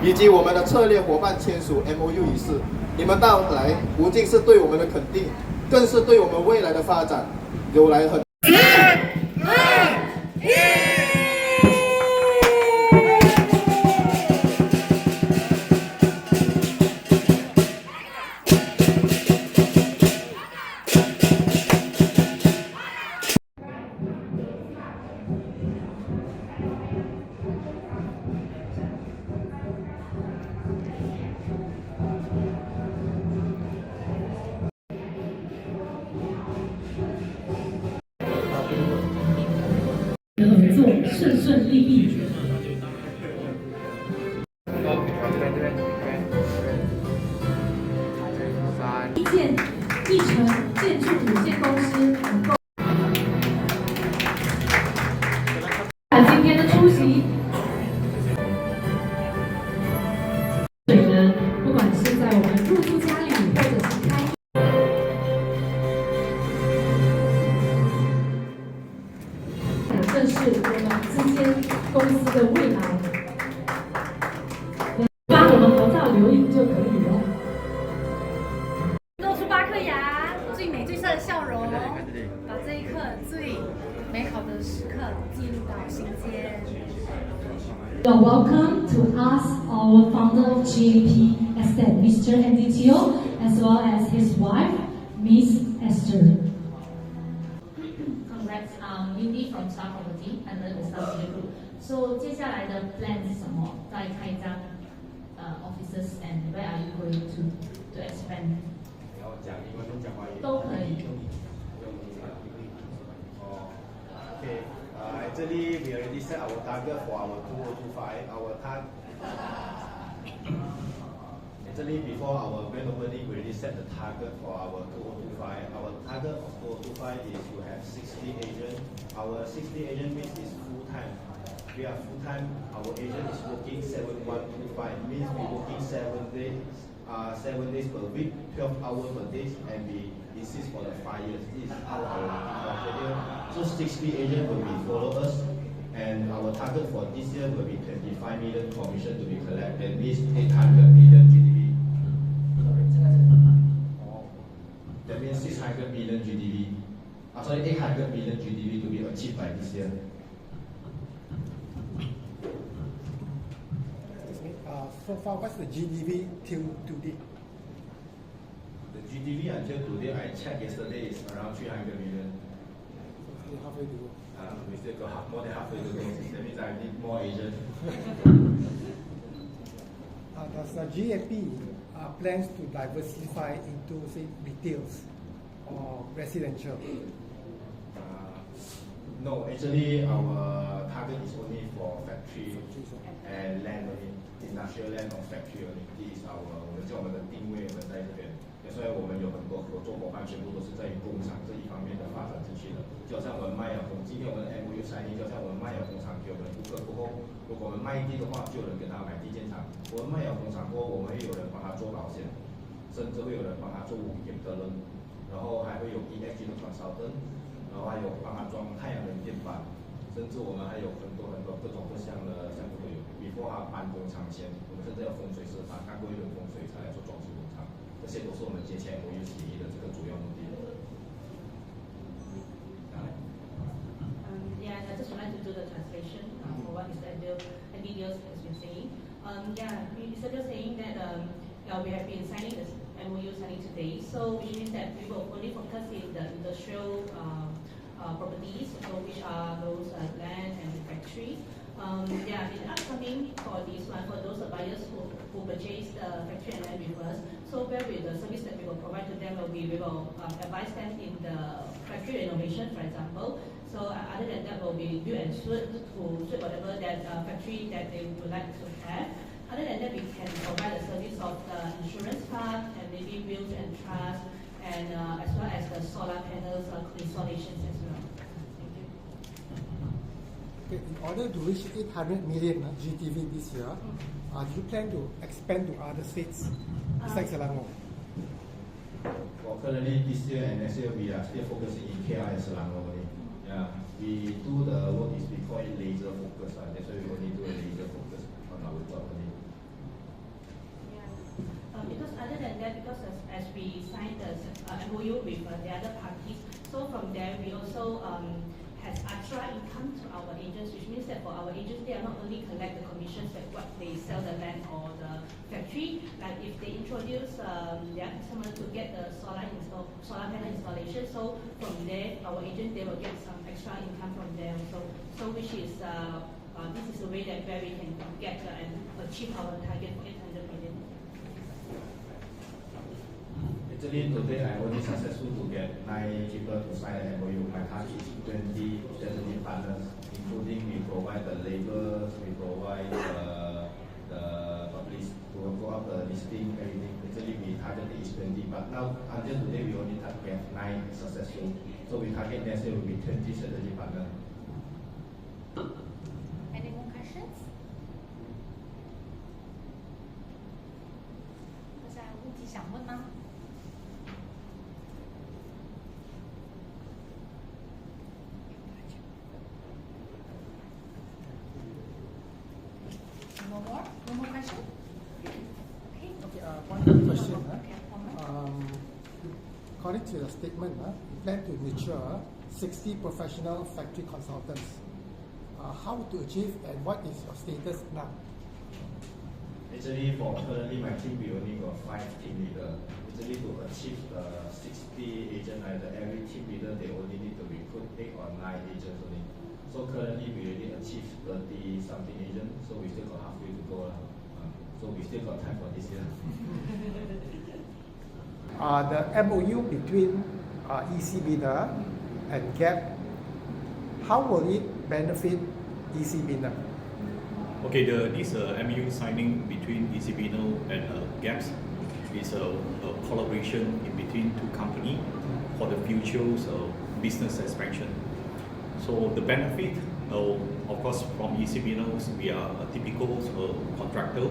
以及我们的策略伙伴签署 MoU 仪式，你们到来不仅是对我们的肯定，更是对我们未来的发展有来很。合作顺顺利利。一建一城建筑有限公司能够今天的出席，所以呢，不管是在我们入住家里，或者是开。正是我们之间公司的未来，帮我们合照留影就可以了。露出8颗牙，最美最帅的笑容，把这一刻最美好的时刻记录到心间。You're welcome to ask our founder of GAP, Mr. Andy Teoh, as well as his wife, Miss Esther. Congrats, Mindy from Star Property under the Star Media Group. So 接下来的 plan 是什么？在开张offices and where are you going to expand? 都可以。Okay, actually we already set our target for our 2025. Actually, before our grand opening, we already set the target for our 2025. Our target of 2025 is to have 60 agents. Our 60 agent means is full time. We are full time. Our agent is working 7125. Means we working 7 days per week, 12 hours per day, and we insist for the 5 years. This is how our schedule. So 60 agents will be follow us. And our target for this year will be 25 million commission to be collected, means 800 million GDV. That means 600 million GDV. Sorry, 800 million GDV to be achieved by this year. So far, what's the GDV till today? The GDV until today, I checked yesterday, is around 300 million. So halfway to go. We still got more than halfway to go. That means I need more agents. Does the GAP plans to diversify into, say, retails or residential? No, actually our target is only for factory and land only, industrial land or factory only. This is our 我们叫我们的定位，我们在这边。所以我们有很多合作伙伴，全部都是在于工厂这一方面的发展进去的。就好像我们卖了今天我们的 MoU signing，就好像我们卖了工厂给我们的顾客过后，如果我们卖地的话，就有人跟他买地建厂。我们卖了工厂过后，我们会有人帮他做保险，甚至会有人帮他做5年的人，然后还会有 ESG 的consultant。然后还有帮他装太阳能电板，甚至我们还有很多各种各项的项目都有。before 他搬工厂前，我们甚至有风水师，他看过一轮风水才来做装修工厂，这些都是我们接签MoU协议的这个主要目的。Yeah, I just would like to do the translation for what Mr. Attendees has been saying. Mr. just saying that we have been signing this MoU signing today, so which means that we will only focus in the industrial properties, so which are those land and factory. Yeah, in upcoming for this one, for those buyers who purchase the factory and land with us, so where with the service that we will provide to them, we will advise them in the factory renovation, for example. So other than that, will be build and suit whatever that factory that they would like to have. Other than that, we can provide the service of the insurance part and maybe wills and trust, and as well as the solar panels installations as well. Thank you. Okay, in order to reach 800 million GDV this year, do you plan to expand to other states besides Selangor? For currently this year and next year, we are still focusing in KL and Selangor only. Yeah, we do the work is we call it laser focus. That's why we only do a laser focus on our job only. Because other than that, because as we signed the MoU with the other parties, so from there we also has extra income to our agents, which means that for our agents, they are not only collect the commissions that what they sell the land or the factory, like if they introduce their customer to get the solar panel installation, so from there our agent they will get some extra income from there. So which is this is the way that where we can get and achieve our target for 800 million. Actually, today I only successful to get 9 people to sign an MoU. My target is 20 strategic partners, including we provide the labels, we provide the publish to go up the listing, everything. Actually, we target is 20, but now until today we only target 9 successful. So we target next year will be 20 strategic partners. Any more questions? 大家有问题想问吗？ No more question? Okay. Okay, one more question. Okay, one more. According to the statement, you plan to nurture 60 professional factory consultants. How to achieve and what is your status now? Actually, for currently my team, we only got 5 team leaders. Actually, to achieve the 60 agent, every team leader, they only need to recruit 8 or 9 agents only. So currently, we already achieved 30 something agents, so we still got halfway to go. So we still got time for this year. The MOU between EC Bina and GAP, how will it benefit EC Bina? Okay, this MOU signing between EC Bina and GAPS is a collaboration in between 2 companies for the future business expansion. So the benefit, of course, from EC Bina, we are a typical contractor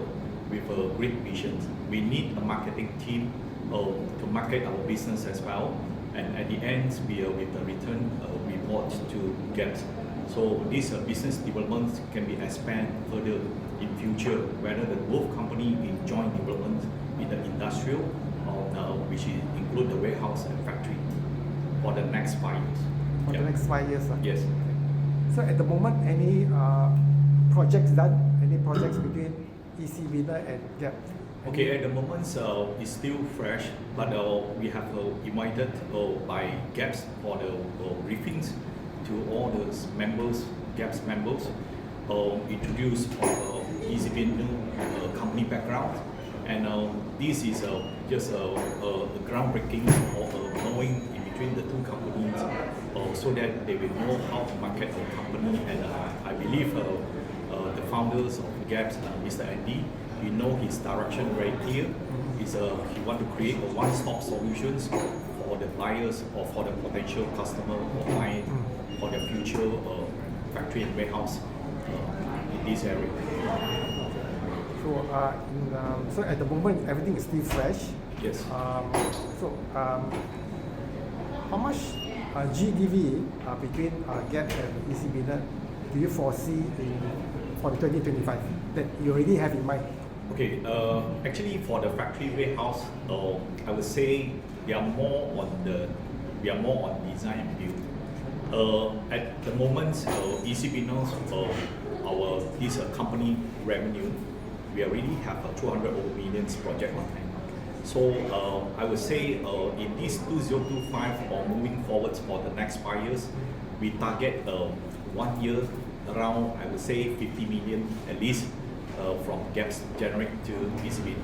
with a great vision. We need a marketing team to market our business as well, and at the end, we with the return report to GAPS. So this business development can be expanded further in future, whether the both company in joint development in the industrial, which include the warehouse and factory for the next 5 years. For the next 5 years? Yes. So at the moment, any projects done? Any projects between EC Bina and GAP? Okay, at the moment it's still fresh, but we have invited by GAPS for the briefings to all the members, GAPS members, introduce EC Bina company background, and this is just a groundbreaking of knowing in between the 2 companies, so that they will know how to market the company. And I believe the founders of GAPS, Mr. Andy, he know his direction very clear. He want to create a one-stop solutions for the buyers or for the potential customer or client for the future factory and warehouse in this area. So at the moment, everything is still fresh. Yes. How much GDV between GAP and EC Bina do you foresee for 2025 that you already have in mind? Okay, actually for the factory warehouse, I would say we are more on design and build. At the moment, EC Bina's this company revenue, we already have a 200 million project on hand. So I would say in this 2025 or moving forward for the next 5 years, we target 1 year around, I would say 50 million at least from gaps generate to ECB.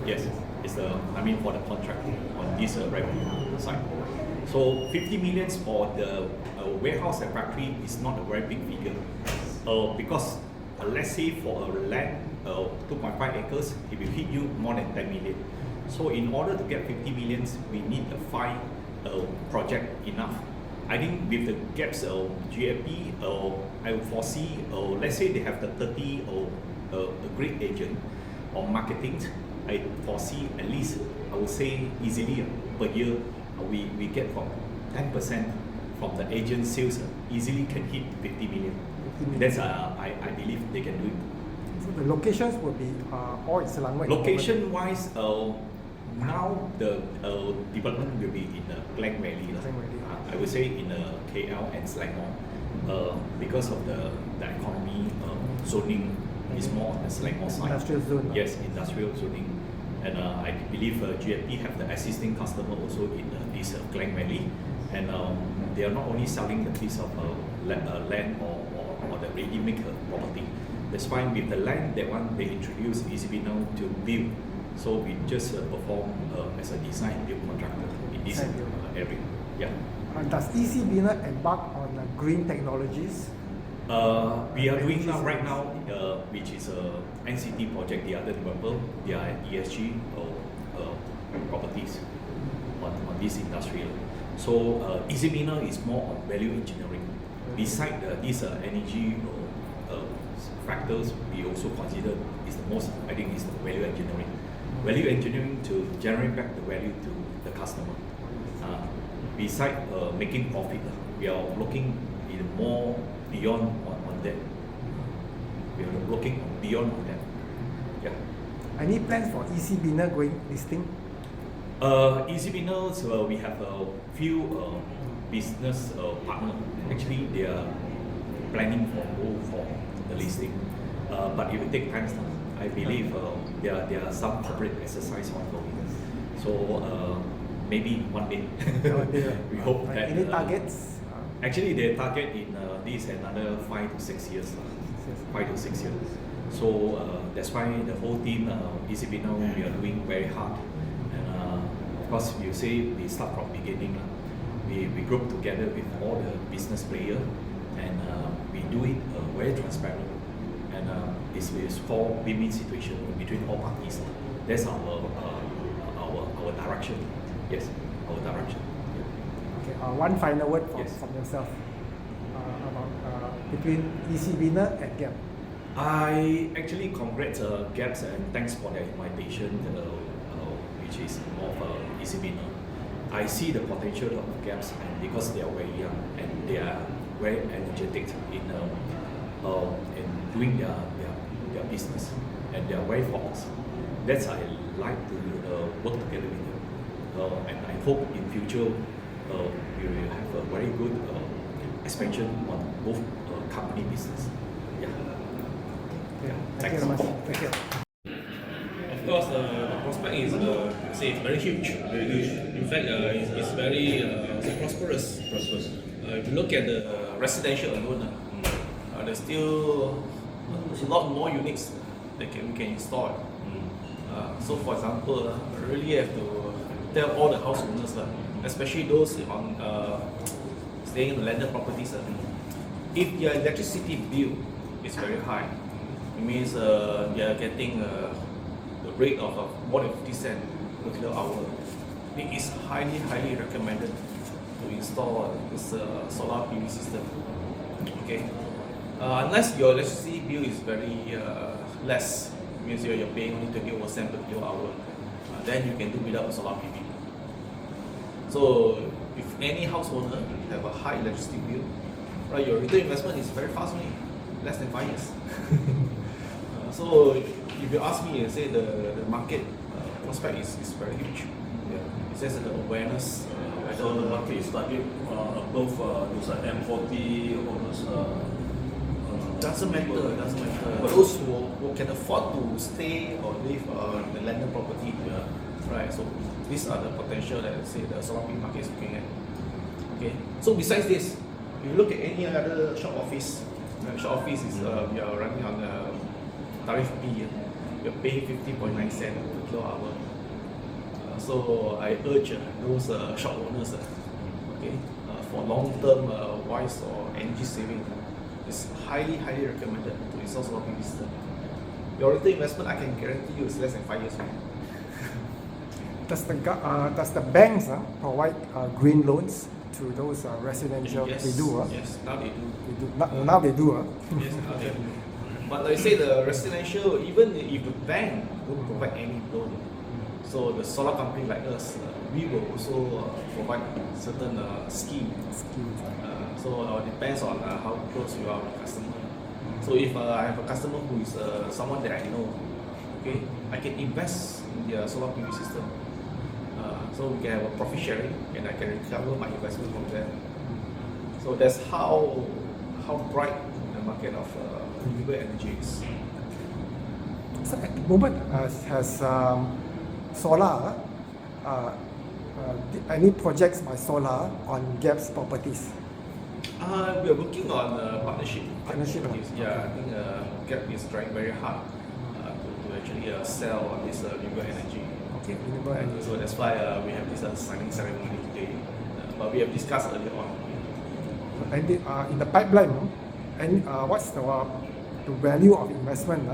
Yes, it's the, I mean for the contract on this revenue side. So 50 millions for the warehouse and factory is not a very big figure because let's say for a land 2.5 acres, it will hit you more than 10 million. So in order to get 50 millions, we need a 5 project enough. I think with the gaps GAP, I would foresee, let's say they have the 30 a great agent or marketing, I foresee at least, I would say easily per year, we get from 10% from the agent sales, easily can hit 50 million. That's, I believe they can do it. So the locations will be all in Selangor. Location wise, now the development will be in Klang Valley. I would say in KL and Selangor because of the economy zoning is more on the Selangor side. Industrial zone. Yes, industrial zoning. And I believe GFP have the existing customer also in this Klang Valley. And they are not only selling the piece of land or the ready-made property. That's why with the land, that one they introduce ECB now to build. So we just perform as a design build contractor in this area. Yeah. Does ECB embark on green technologies? We are doing now right now, which is a NCT project. The other developer, they are ESG properties on this industrial. So ECB is more on value engineering. Beside these energy factors, we also consider is the most. I think is the value engineering. Value engineering to generate back the value to the customer. Beside making profit, we are looking in more beyond on that. We are looking beyond on that. Yeah. Any plans for ECB going listing? ECB we have a few business partners. Actually, they are planning for the listing, but it will take time. I believe there are some corporate exercise ongoing. So maybe one day. We hope that. Any targets? Actually, they target in this another 5 to 6 years. 5 to 6 years. So that's why the whole team, ECB now, we are doing very hard. And of course, you say we start from beginning. We group together with all the business players, and we do it very transparent. And this is called win-win situation between all parties. That's our direction. Yes, our direction. Okay. One final word from yourself about between ECB and GAP. I actually congrats GAPS and thanks for their invitation, which is of ECB. I see the potential of GAPS, and because they are very young and they are very energetic in doing their business, and they are very focused. That's I like to work together with them, and I hope in future we will have a very good expansion on both company business. Yeah. Thank you very much. Thank you. Of course, the prospect is say very huge. Very huge. In fact, it's very prosperous. If you look at the residential alone, there's still a lot more units that we can install. So, for example, I really have to tell all the house owners, especially those on staying in the landed properties, if your electricity bill is very high, it means they are getting the rate of more than 50 cents per kilowatt hour. It is highly recommended to install this solar PV system. Okay, unless your electricity bill is very less, means you're paying only 20 cents per kilowatt hour, then you can do without solar PV. So if any house owner have a high electricity bill, right, your return investment is very fast only, less than 5 years. So if you ask me, say the market prospect is very huge. Yeah. It's just the awareness. So the market is target above those M40 or those. Doesn't matter. For those who can afford to stay or live in the landed property, right? So these are the potential that say the solar PV market is looking at. Okay. So besides this, If you look at any other shop office is we are running on tariff B. We are paying 50.9 cents per kilowatt hour. So I urge those shop owners, for long-term wise or energy saving, it's highly recommended to install solar PV system. Your return investment, I can guarantee you, is less than 5 years. Does the banks provide green loans to those residential? Yes, they do. Yes, now they do. Now they do. Yes, now they do. But like I say, the residential, even if the bank won't provide any loan, so the solar company like us, we will also provide certain scheme. So it depends on how close you are with the customer. So if I have a customer who is someone that I know, I can invest in their solar PV system. So we can have a profit sharing, and I can recover my investment from them. So that's how bright the market of renewable energy is. So at the moment, has solar any projects by solar on GAP's properties? We are working on partnership. Partnership. Yeah, I think GAP is trying very hard to actually sell this renewable energy. Okay, renewable energy. So that's why we have this signing ceremony today. But we have discussed earlier on. And in the pipeline, and what's the value of investment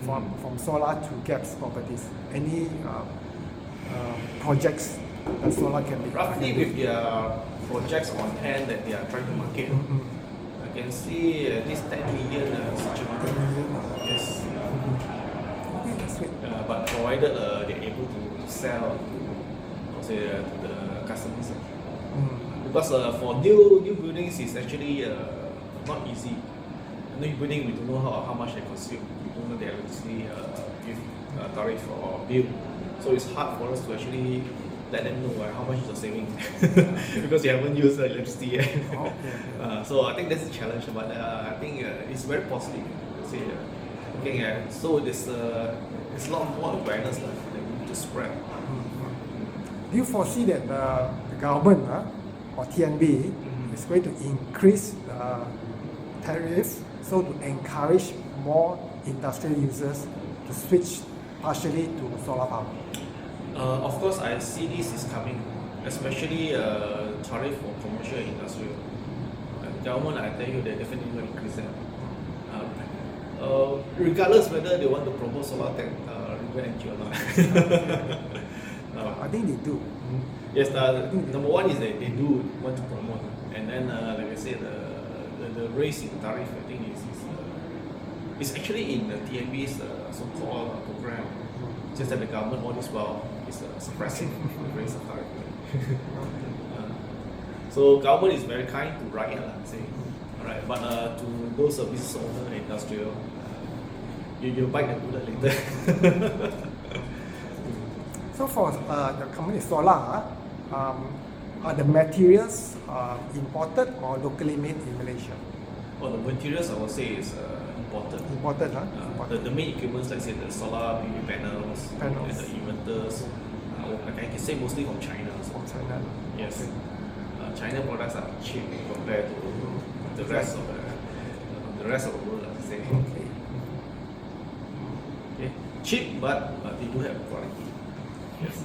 from solar to GAP's properties? Any projects that solar can be? Roughly with their projects on hand that they are trying to market, I can see at least 10 million such a market. Yes. Okay, that's great. But provided they're able to sell to the customers. Because for new buildings, it's actually not easy. New building, we don't know how much they consume. We don't know their electricity tariff or bill. So it's hard for us to actually let them know how much is the saving because they haven't used electricity yet. So I think that's a challenge, but I think it's very positive. So there's a lot more awareness that we need to spread. Do you foresee that the government or TNB is going to increase the tariff so to encourage more industrial users to switch partially to solar power? Of course, I see this is coming, especially tariff for commercial and industrial. Government, I tell you, they're definitely going to increase that. Regardless whether they want to promote solar tech, renewable energy or not. I think they do. Yes, number one is that they do want to promote, and then like I said, the raise in tariff, I think is actually in the TNB's so-called program. Just that the government all this while is suppressing the raise of tariff. So government is very kind to right, alright. But to those business owner and industrial, you bite the bullet later. So for the company solar, are the materials imported or locally made in Malaysia? Well, the materials I would say is imported. Imported, The main equipment, like say the solar PV panels. And the inverters, I can say mostly from China. From China. Yes. China products are cheap compared to the rest of the world. I say. Okay. Cheap, but they do have quality. Yes.